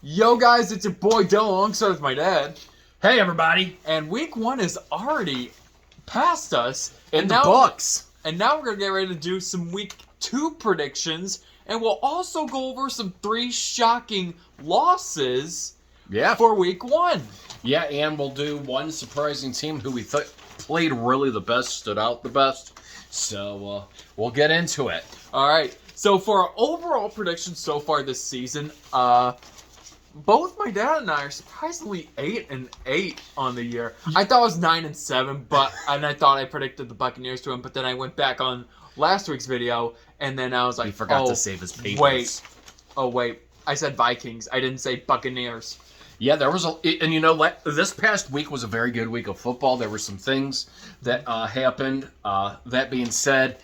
Yo guys, it's your boy Dylan alongside with my dad. Hey everybody! And week 1 is already past us. In the books! And now we're going to get ready to do some week 2 predictions. And we'll also go over some 3 shocking losses for week 1. Yeah, and we'll do one surprising team who we thought played really the best, stood out the best. So we'll get into it. Alright, so for our overall predictions so far this season, both my dad and I are surprisingly 8-8 on the year. I thought it was 9-7, and I thought I predicted the Buccaneers to him, but then I went back on last week's video, and then I was like, he forgot to save his papers. Wait, I said Vikings. I didn't say Buccaneers. Yeah, there was and you know, this past week was a very good week of football. There were some things that happened. That being said,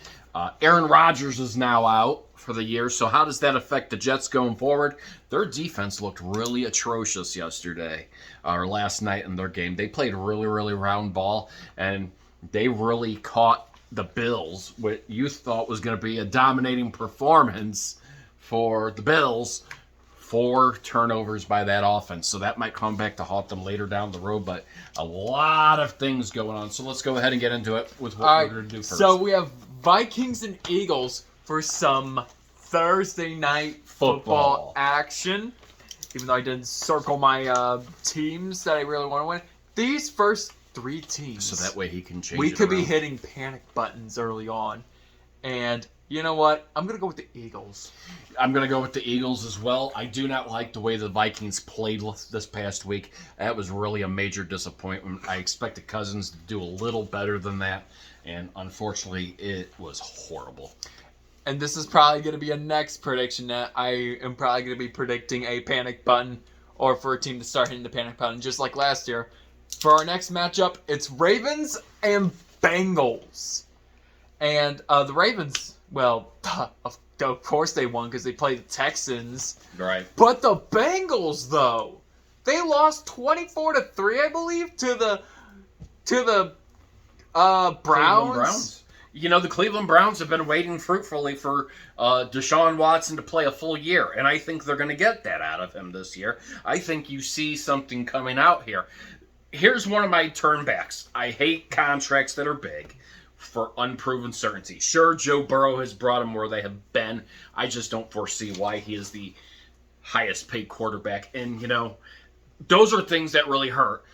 Aaron Rodgers is now out for the year. So how does that affect the Jets going forward? Their defense looked really atrocious yesterday or last night in their game. They played really round ball, and they really caught the Bills, what you thought was going to be a dominating performance for the Bills. 4 turnovers by that offense. So that might come back to haunt them later down the road, but a lot of things going on. So let's go ahead and get into it with what we're going to do first. So we have Vikings and Eagles for some Thursday night football action. Even though I didn't circle my teams that I really want to win. These first 3 teams. So that way he can change We it could around. be hitting panic buttons early on. And you know what? I'm going to go with the Eagles. I'm going to go with the Eagles as well. I do not like the way the Vikings played this past week. That was really a major disappointment. I expected Cousins to do a little better than that. And unfortunately, it was horrible. And this is probably going to be a next prediction that I am probably going to be predicting a panic button or for a team to start hitting the panic button just like last year. For our next matchup, it's Ravens and Bengals. And the Ravens, well, of course they won because they played the Texans. Right. But the Bengals, though, they lost 24-3, I believe, to the Browns. You know, the Cleveland Browns have been waiting fruitfully for Deshaun Watson to play a full year, and I think they're going to get that out of him this year. I think you see something coming out here. Here's one of my turnbacks. I hate contracts that are big for unproven certainty. Sure, Joe Burrow has brought them where they have been. I just don't foresee why he is the highest paid quarterback. And, you know, those are things that really hurt.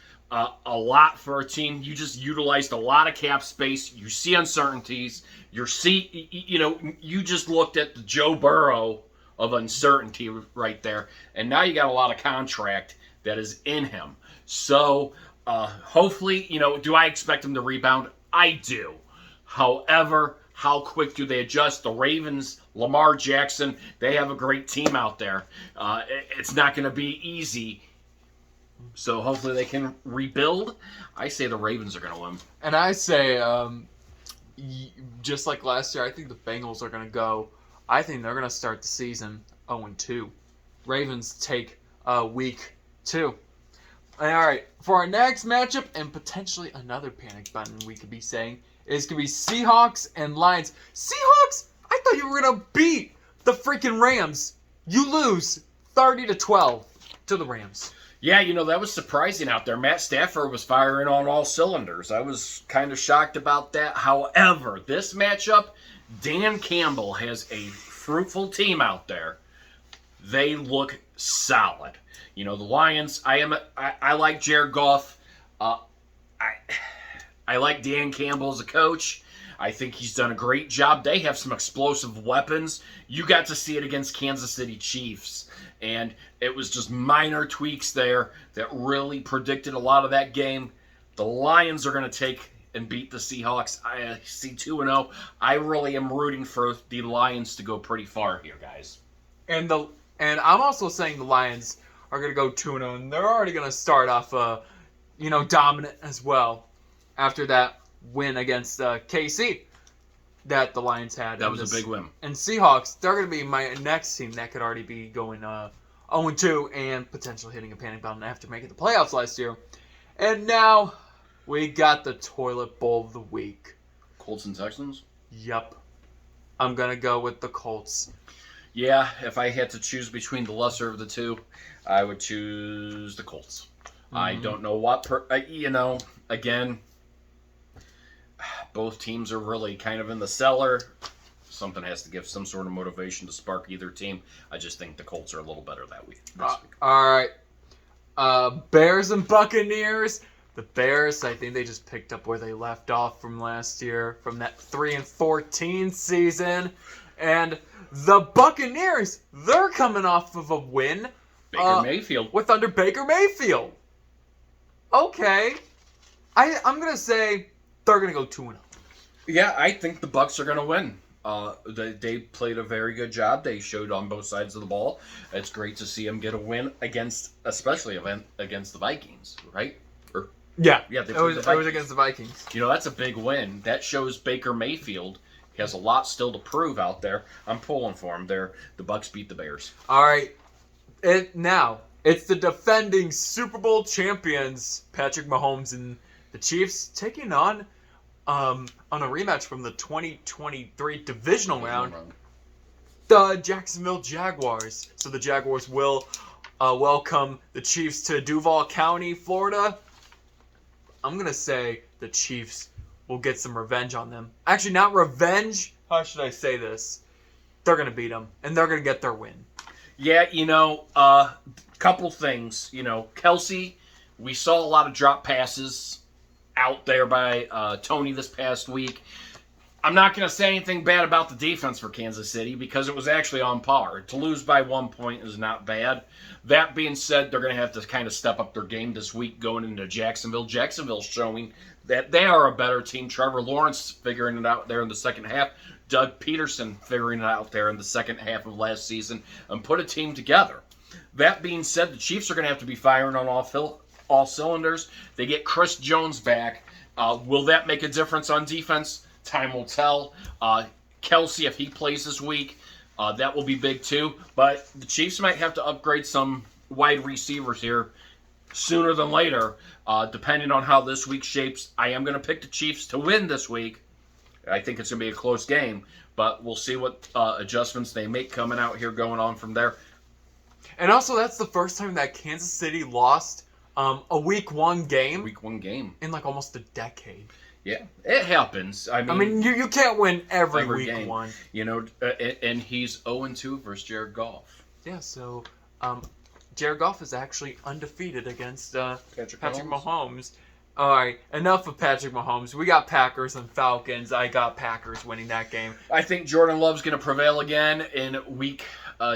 A lot for a team. You just utilized a lot of cap space. You see uncertainties. You just looked at the Joe Burrow of uncertainty right there. And now you got a lot of contract that is in him. So, hopefully, do I expect him to rebound? I do. However, how quick do they adjust? The Ravens, Lamar Jackson, they have a great team out there. It's not going to be easy. So hopefully they can rebuild. I say the Ravens are going to win. And I say, just like last year, I think the Bengals are going to go. I think they're going to start the season 0-2. Ravens take week 2. All right, for our next matchup and potentially another panic button we could be saying is going to be Seahawks and Lions. Seahawks, I thought you were going to beat the freaking Rams. You lose 30-12 to the Rams. Yeah, that was surprising out there. Matt Stafford was firing on all cylinders. I was kind of shocked about that. However, this matchup, Dan Campbell has a fruitful team out there. They look solid. The Lions, I like Jared Goff. I like Dan Campbell as a coach. I think he's done a great job. They have some explosive weapons. You got to see it against Kansas City Chiefs. And it was just minor tweaks there that really predicted a lot of that game. The Lions are going to take and beat the Seahawks. I see 2-0. I really am rooting for the Lions to go pretty far here, guys. And I'm also saying the Lions are going to go 2-0, and they're already going to start off, dominant as well after that win against KC that the Lions had. That was a big win. And Seahawks, they're going to be my next team that could already be going 0-2 and potentially hitting a panic button after making the playoffs last year. And now we got the toilet bowl of the week. Colts and Texans? Yep. I'm going to go with the Colts. Yeah, if I had to choose between the lesser of the two, I would choose the Colts. I don't know what, again, both teams are really kind of in the cellar. Something has to give some sort of motivation to spark either team. I just think the Colts are a little better that week. This week. All right. Bears and Buccaneers. The Bears, I think they just picked up where they left off from last year, from that 3-14 season. And the Buccaneers, they're coming off of a win. Baker Mayfield. With under Baker Mayfield. Okay. I'm going to say they're going to go 2-0. Yeah, I think the Bucs are going to win. They played a very good job. They showed on both sides of the ball. It's great to see them get a win especially against the Vikings, right? Yeah, it was against the Vikings. That's a big win. That shows Baker Mayfield has a lot still to prove out there. I'm pulling for him there. The Bucs beat the Bears. All right. Now, it's the defending Super Bowl champions, Patrick Mahomes and the Chiefs, taking on a rematch from the 2023 divisional round, the Jacksonville Jaguars. So the Jaguars will welcome the Chiefs to Duval County, Florida. I'm going to say the Chiefs will get some revenge on them. Actually, not revenge. How should I say this? They're going to beat them, and they're going to get their win. Yeah, couple things. Kelsey, we saw a lot of drop passes out there by Tony this past week. I'm not going to say anything bad about the defense for Kansas City because it was actually on par. To lose by 1 point is not bad. That being said, they're going to have to kind of step up their game this week going into Jacksonville. Jacksonville's showing that they are a better team. Trevor Lawrence figuring it out there in the second half. Doug Peterson figuring it out there in the second half of last season and put a team together. That being said, the Chiefs are going to have to be firing on all cylinders. They get Chris Jones back. Will that make a difference on defense? Time will tell. Kelsey, if he plays this week, that will be big too. But the Chiefs might have to upgrade some wide receivers here sooner than later, depending on how this week shapes. I am going to pick the Chiefs to win this week. I think it's going to be a close game, but we'll see what adjustments they make coming out here going on from there. And also, that's the first time that Kansas City lost a Week 1 game. Week 1 game. In like almost a decade. Yeah, it happens. I mean you can't win every week game. 1. And he's 0-2 versus Jared Goff. Yeah, so Jared Goff is actually undefeated against Patrick Mahomes. All right, enough of Patrick Mahomes. We got Packers and Falcons. I got Packers winning that game. I think Jordan Love's going to prevail again in week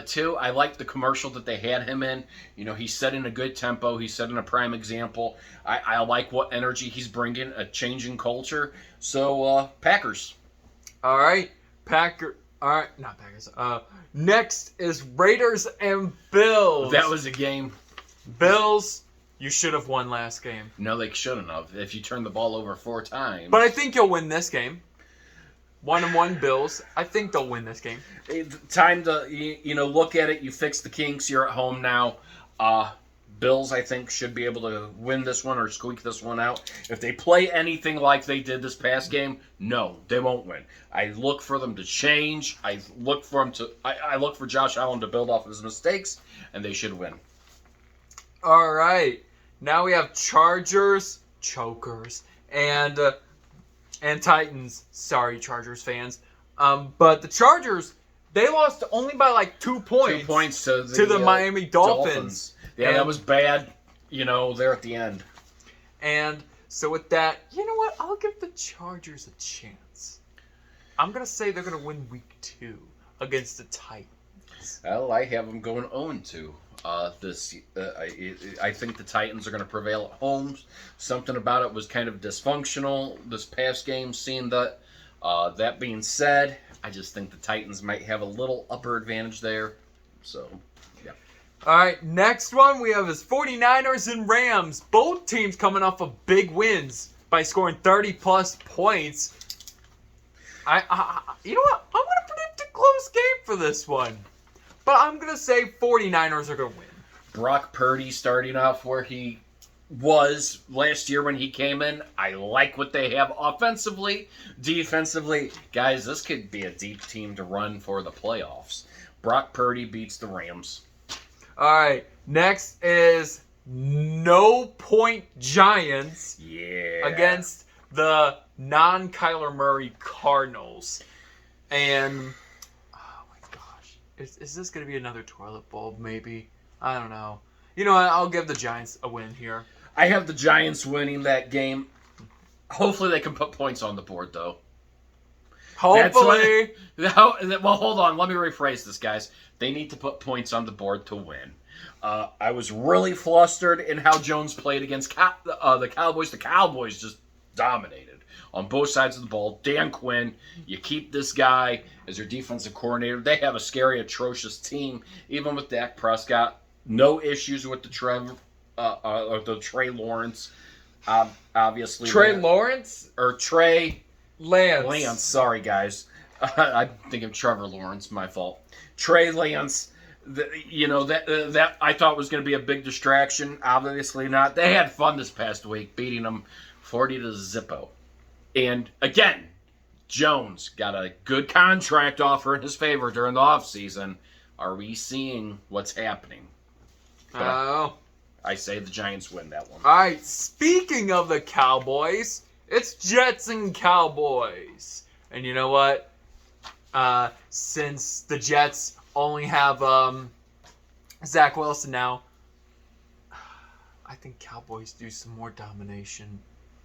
2. I like the commercial that they had him in. He's setting a good tempo. He's setting a prime example. I like what energy he's bringing, a changing culture. So, Packers. All right, not Packers. Next is Raiders and Bills. That was a game. Bills, you should have won last game. No, they shouldn't have. If you turn the ball over 4 times. But I think you'll win this game. 1-1 Bills. I think they'll win this game. Time to look at it. You fix the kinks. You're at home now. Bills, I think, should be able to win this one or squeak this one out. If they play anything like they did this past game, no, they won't win. I look for them to change. I look for Josh Allen to build off his mistakes, and they should win. All right. Now we have Chargers, chokers, and Titans. Sorry, Chargers fans. But the Chargers, they lost only by like 2 points. 2 points to the Miami Dolphins. Yeah, that was bad, there at the end. And so with that, you know what? I'll give the Chargers a chance. I'm going to say they're going to win week 2 against the Titans. Well, I have them going 0-2. I think the Titans are going to prevail at home. Something about it was kind of dysfunctional this past game, seeing that. That being said, I just think the Titans might have a little upper advantage there. So, yeah. All right, next one we have is 49ers and Rams. Both teams coming off of big wins by scoring 30-plus points. You know what? I'm going to predict a close game for this one. But I'm going to say 49ers are going to win. Brock Purdy starting off where he was last year when he came in. I like what they have offensively, defensively. Guys, this could be a deep team to run for the playoffs. Brock Purdy beats the Rams. All right. Next is No Point Giants Yeah. against the non-Kyler Murray Cardinals. And, oh my gosh. Is this going to be another toilet bowl, maybe? I don't know. You know what? I'll give the Giants a win here. I have the Giants winning that game. Hopefully they can put points on the board, though. Hopefully. Well, hold on. Let me rephrase this, guys. They need to put points on the board to win. I was really flustered in how Jones played against the Cowboys. The Cowboys just dominated on both sides of the ball. Dan Quinn, you keep this guy as your defensive coordinator. They have a scary, atrocious team, even with Dak Prescott. No issues with the Trey Lawrence. Obviously, Trey Lawrence? or Trey Lance. Sorry, guys. I'm thinking Trevor Lawrence. My fault. Trey Lance. That I thought was going to be a big distraction. Obviously not. They had fun this past week, beating them 40-0. And again, Jones got a good contract offer in his favor during the offseason. Are we seeing what's happening? Oh. I say the Giants win that one. All right. Speaking of the Cowboys, it's Jets and Cowboys. And you know what? Since the Jets only have Zach Wilson now, I think Cowboys do some more domination.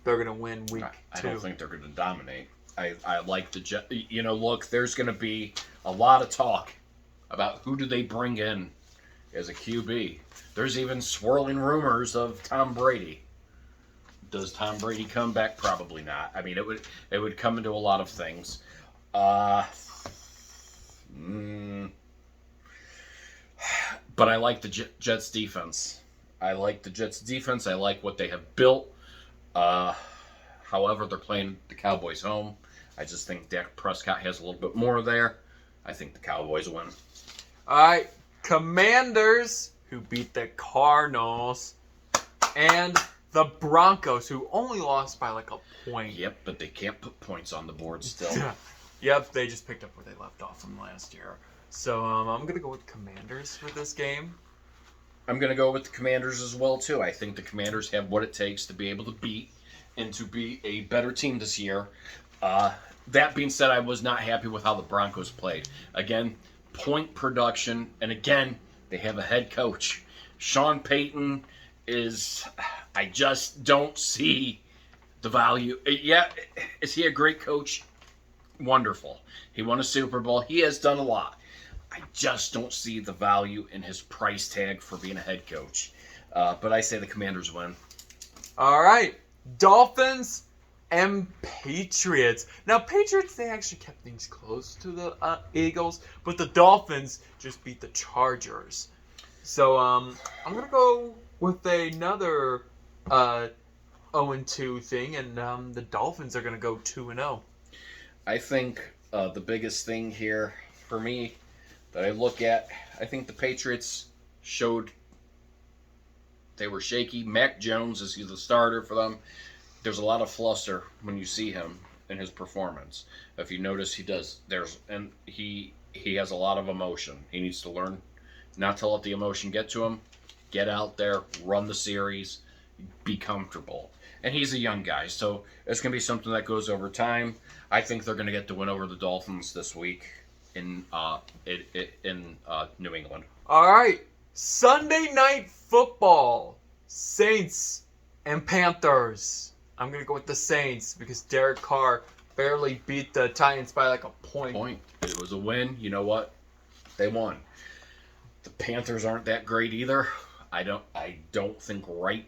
They're going to win week 2. I don't think they're going to dominate. I like the Jets. Look, there's going to be a lot of talk about who do they bring in as a QB. There's even swirling rumors of Tom Brady. Does Tom Brady come back? Probably not. I mean, it would come into a lot of things. But I like the Jets defense. I like what they have built. However, they're playing the Cowboys home. I just think Dak Prescott has a little bit more there. I think the Cowboys win. All right. Commanders, who beat the Cardinals, and the Broncos, who only lost by like a point. Yep, but they can't put points on the board still. Yep, they just picked up where they left off from last year. So I'm going to go with Commanders for this game. I'm going to go with the Commanders as well, too. I think the Commanders have what it takes to be able to beat and to be a better team this year. That being said, I was not happy with how the Broncos played. Again, point production, and again, they have a head coach. Sean Payton I just don't see the value. Yeah, is he a great coach? Wonderful. He won a Super Bowl. He has done a lot. I just don't see the value in his price tag for being a head coach. But I say the Commanders win. All right. Dolphins and Patriots. Now, Patriots, they actually kept things close to the Eagles, but the Dolphins just beat the Chargers. So I'm going to go with another 0-2 thing, and the Dolphins are going to go 2-0. I think the biggest thing here for me that I look at, I think the Patriots showed they were shaky. Mac Jones is the starter for them. There's a lot of fluster when you see him in his performance. If you notice, he has a lot of emotion. He needs to learn not to let the emotion get to him. Get out there, run the series, be comfortable. And he's a young guy, so it's going to be something that goes over time. I think they're going to get the win over the Dolphins this week in New England. All right. Sunday Night Football. Saints and Panthers. I'm going to go with the Saints because Derek Carr barely beat the Titans by like a point. It was a win. You know what? They won. The Panthers aren't that great either. I don't think Wright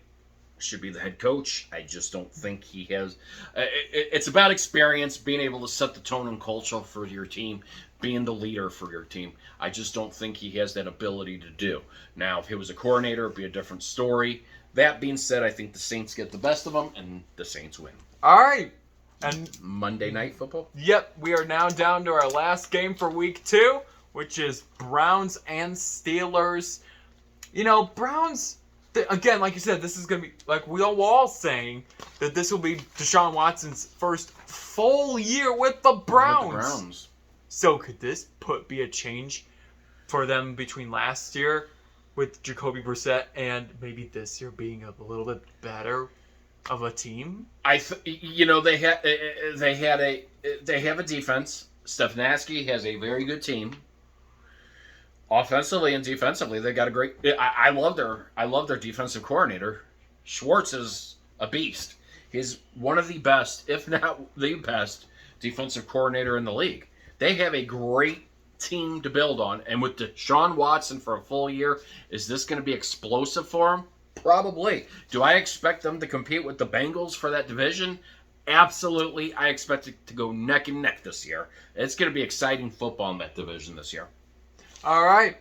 should be the head coach. I just don't think he has. It's about experience, being able to set the tone and culture for your team, being the leader for your team. I just don't think he has that ability to do. Now, if he was a coordinator, it'd be a different story. That being said, I think the Saints get the best of them, and the Saints win. All right. And Monday Night Football? Yep, we are now down to our last game for week 2, which is Browns and Steelers. You know, Browns, again, like you said, this is going to be, like we are all saying, that this will be Deshaun Watson's first full year with the Browns. With the Browns. So could this be a change for them between last year with Jacoby Brissett and maybe this year being a little bit better of a team. They have a defense. Stefanski has a very good team. Offensively and defensively, they got a great. I love their defensive coordinator. Schwartz is a beast. He's one of the best, if not the best, defensive coordinator in the league. They have a great team to build on, and with Deshaun Watson for a full year, is this going to be explosive for him? Probably. Do I expect them to compete with the Bengals for that division? Absolutely. I expect it to go neck and neck this year. It's going to be exciting football in that division this year. All right.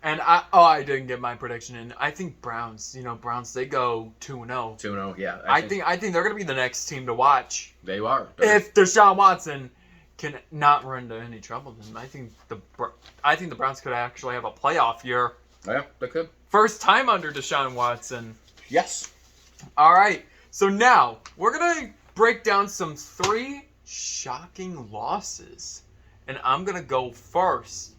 And I didn't get my prediction in. I think Browns, they go 2-0. 2-0, yeah. I think they're going to be the next team to watch. They are. If Deshaun Watson can not run into any trouble, then I think the Browns could actually have a playoff year. Yeah, they could. First time under Deshaun Watson. Yes. All right. So now we're going to break down some 3 shocking losses. And I'm going to go first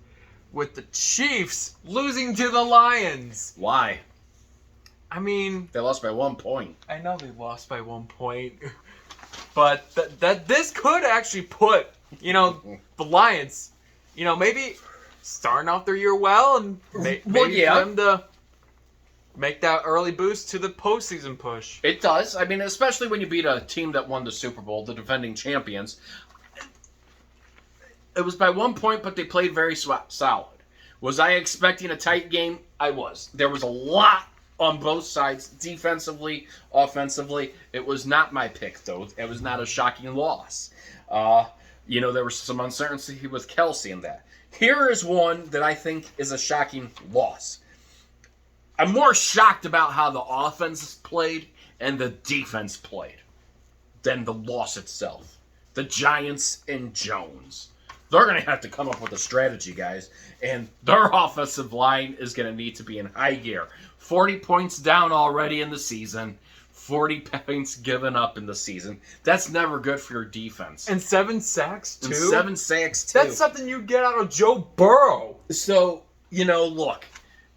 with the Chiefs losing to the Lions. Why? I mean, They lost by 1 point. I know they lost by 1 point. But that this could actually put, the Lions, maybe starting off their year well and maybe for them to make that early boost to the postseason push. It does. I mean, especially when you beat a team that won the Super Bowl, the defending champions. It was by 1 point, but they played very solid. Was I expecting a tight game? I was. There was a lot on both sides, defensively, offensively. It was not my pick, though. It was not a shocking loss. There was some uncertainty with Kelsey in that. Here is one that I think is a shocking loss. I'm more shocked about how the offense played and the defense played than the loss itself. The Giants and Jones. They're going to have to come up with a strategy, guys. And their offensive line is going to need to be in high gear. 40 points down already in the season. 40 points given up in the season. That's never good for your defense. And 7 sacks, too? And 7 sacks, too. That's something you get out of Joe Burrow. So, look.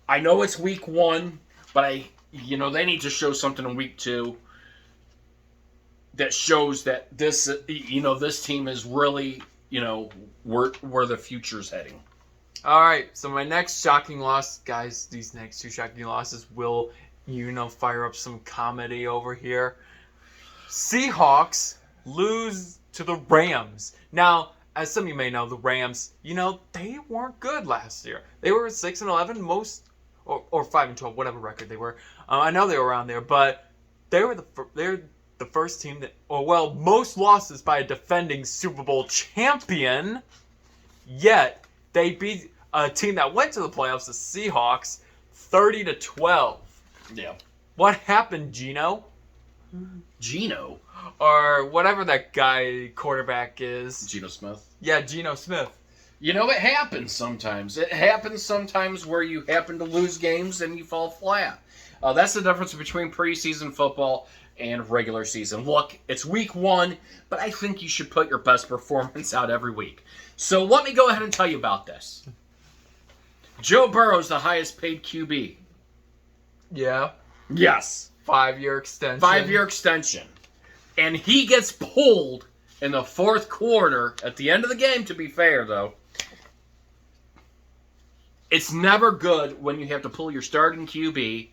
I know it's week 1, but they need to show something in week 2 that shows that this team is really, where the future's heading. All right, so my next shocking loss, guys, these next 2 shocking losses will, fire up some comedy over here. Seahawks lose to the Rams. Now, as some of you may know, the Rams, they weren't good last year. They were 6-11, or 5-12, whatever record they were. I know they were around there, but they're the first team that, most losses by a defending Super Bowl champion. Yet they beat a team that went to the playoffs, the Seahawks, 30-12. Yeah. What happened, Geno? Geno? Or whatever that guy quarterback is. Geno Smith? Yeah, Geno Smith. It happens sometimes. It happens sometimes where you happen to lose games and you fall flat. That's the difference between preseason football and regular season. Look, it's week 1, but I think you should put your best performance out every week. So let me go ahead and tell you about this. Joe Burrow's the highest paid QB. Yeah. Yes. 5-year extension. 5-year extension. And he gets pulled in the 4th quarter, at the end of the game, to be fair, though. It's never good when you have to pull your starting QB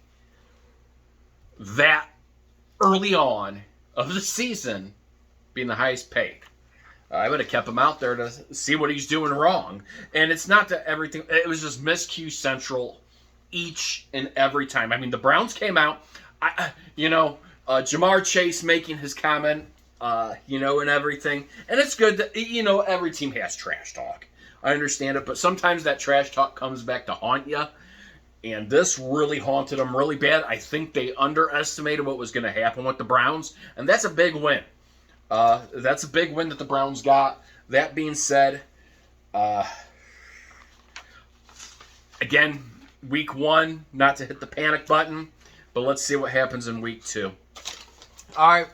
that early on of the season being the highest paid. I would have kept him out there to see what he's doing wrong. And it's not that everything... It was just miscue central each and every time. I mean, the Browns came out... Jamar Chase making his comment, and everything. And it's good that, every team has trash talk. I understand it, but sometimes that trash talk comes back to haunt you. And this really haunted them really bad. I think they underestimated what was going to happen with the Browns. And that's a big win. That's a big win that the Browns got. That being said, again, week 1, not to hit the panic button. But let's see what happens in week 2. All right.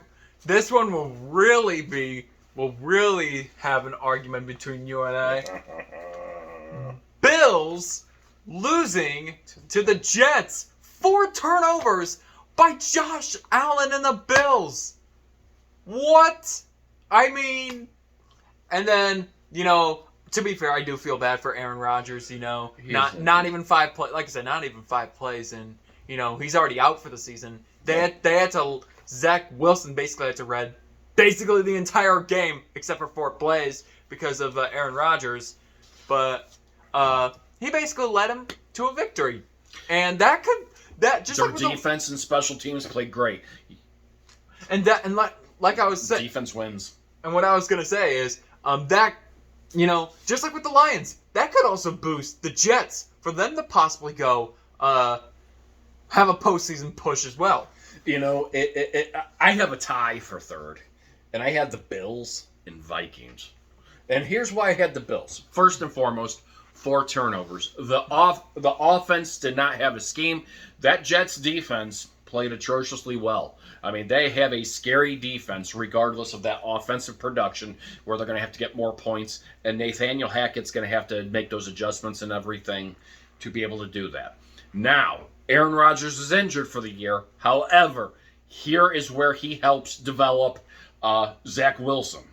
This one will really have an argument between you and I. Bills losing to the Jets. 4 turnovers by Josh Allen and the Bills. What? I mean, and then, to be fair, I do feel bad for Aaron Rodgers, not even 5 plays, like I said, not even 5 plays, and, he's already out for the season. They had to, Zach Wilson basically had to read basically the entire game, except for 4 plays, because of Aaron Rodgers, but he basically led him to a victory. And their defense and special teams played great. And like I was saying, defense wins. And what I was gonna say is just like with the Lions, that could also boost the Jets for them to possibly go have a postseason push as well. I have a tie for third, and I had the Bills and Vikings. And here's why I had the Bills. First and foremost, 4 turnovers. The offense did not have a scheme. That Jets defense played atrociously well. I mean, they have a scary defense regardless of that offensive production where they're going to have to get more points. And Nathaniel Hackett's going to have to make those adjustments and everything to be able to do that. Now, Aaron Rodgers is injured for the year. However, here is where he helps develop Zach Wilson.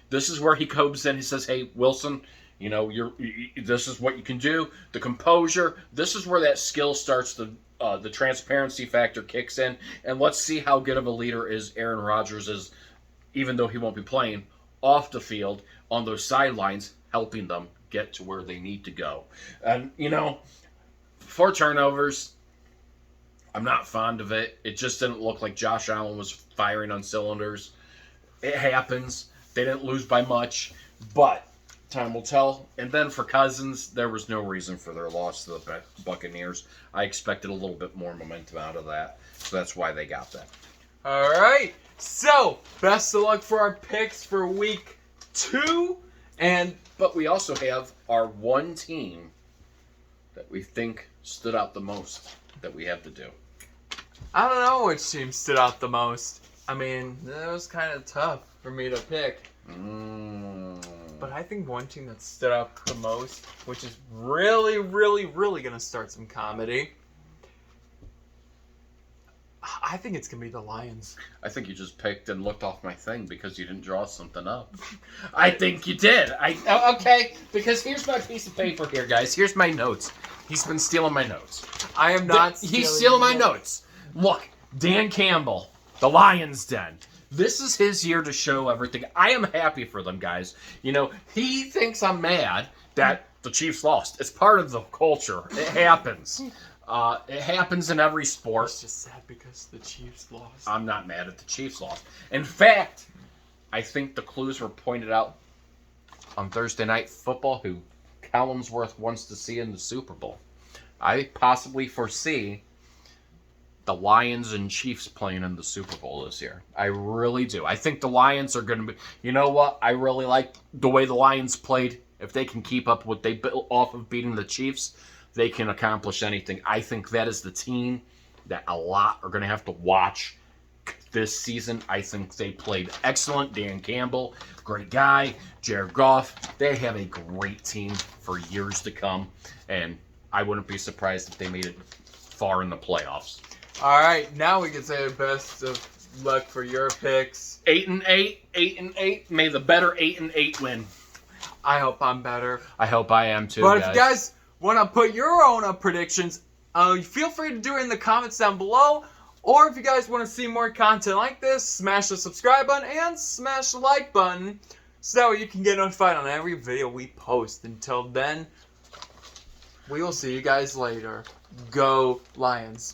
This is where he comes in. He says, hey, Wilson, this is what you can do. The composure. This is where that skill starts to the transparency factor kicks in, and let's see how good of a leader is Aaron Rodgers is, even though he won't be playing, off the field, on those sidelines, helping them get to where they need to go. And, 4 turnovers, I'm not fond of it. It just didn't look like Josh Allen was firing on cylinders. It happens. They didn't lose by much, but time will tell. And then for Cousins, there was no reason for their loss to the Buccaneers. I expected a little bit more momentum out of that, so that's why they got that. All right. So, best of luck for our picks for week 2. But we also have our one team that we think stood out the most that we have to do. I don't know which team stood out the most. I mean, that was kind of tough for me to pick. But I think one team that stood out the most, which is really, really, really going to start some comedy, I think it's going to be the Lions. I think you just picked and looked off my thing because you didn't draw something up. I think you did. Okay, because here's my piece of paper here, guys. Here's my notes. He's been stealing my notes. I am not He's stealing my notes. Look, Dan Campbell, the Lions Den. This is his year to show everything. I am happy for them, guys. He thinks I'm mad that the Chiefs lost. It's part of the culture. It happens. It happens in every sport. It's just sad because the Chiefs lost. I'm not mad at the Chiefs lost. In fact, I think the clues were pointed out on Thursday Night Football who Collinsworth wants to see in the Super Bowl. I possibly foresee the Lions and Chiefs playing in the Super Bowl this year. I really do. I think the Lions are going to be... You know what? I really like the way the Lions played. If they can keep up what they built off of beating the Chiefs, they can accomplish anything. I think that is the team that a lot are going to have to watch this season. I think they played excellent. Dan Campbell, great guy. Jared Goff, they have a great team for years to come. And I wouldn't be surprised if they made it far in the playoffs. All right, now we can say the best of luck for your picks. 8-8, 8-8. May the better 8-8 win. I hope I'm better. I hope I am too. But if you guys want to put your own predictions, feel free to do it in the comments down below. Or if you guys want to see more content like this, smash the subscribe button and smash the like button so that way you can get notified on every video we post. Until then, we will see you guys later. Go Lions.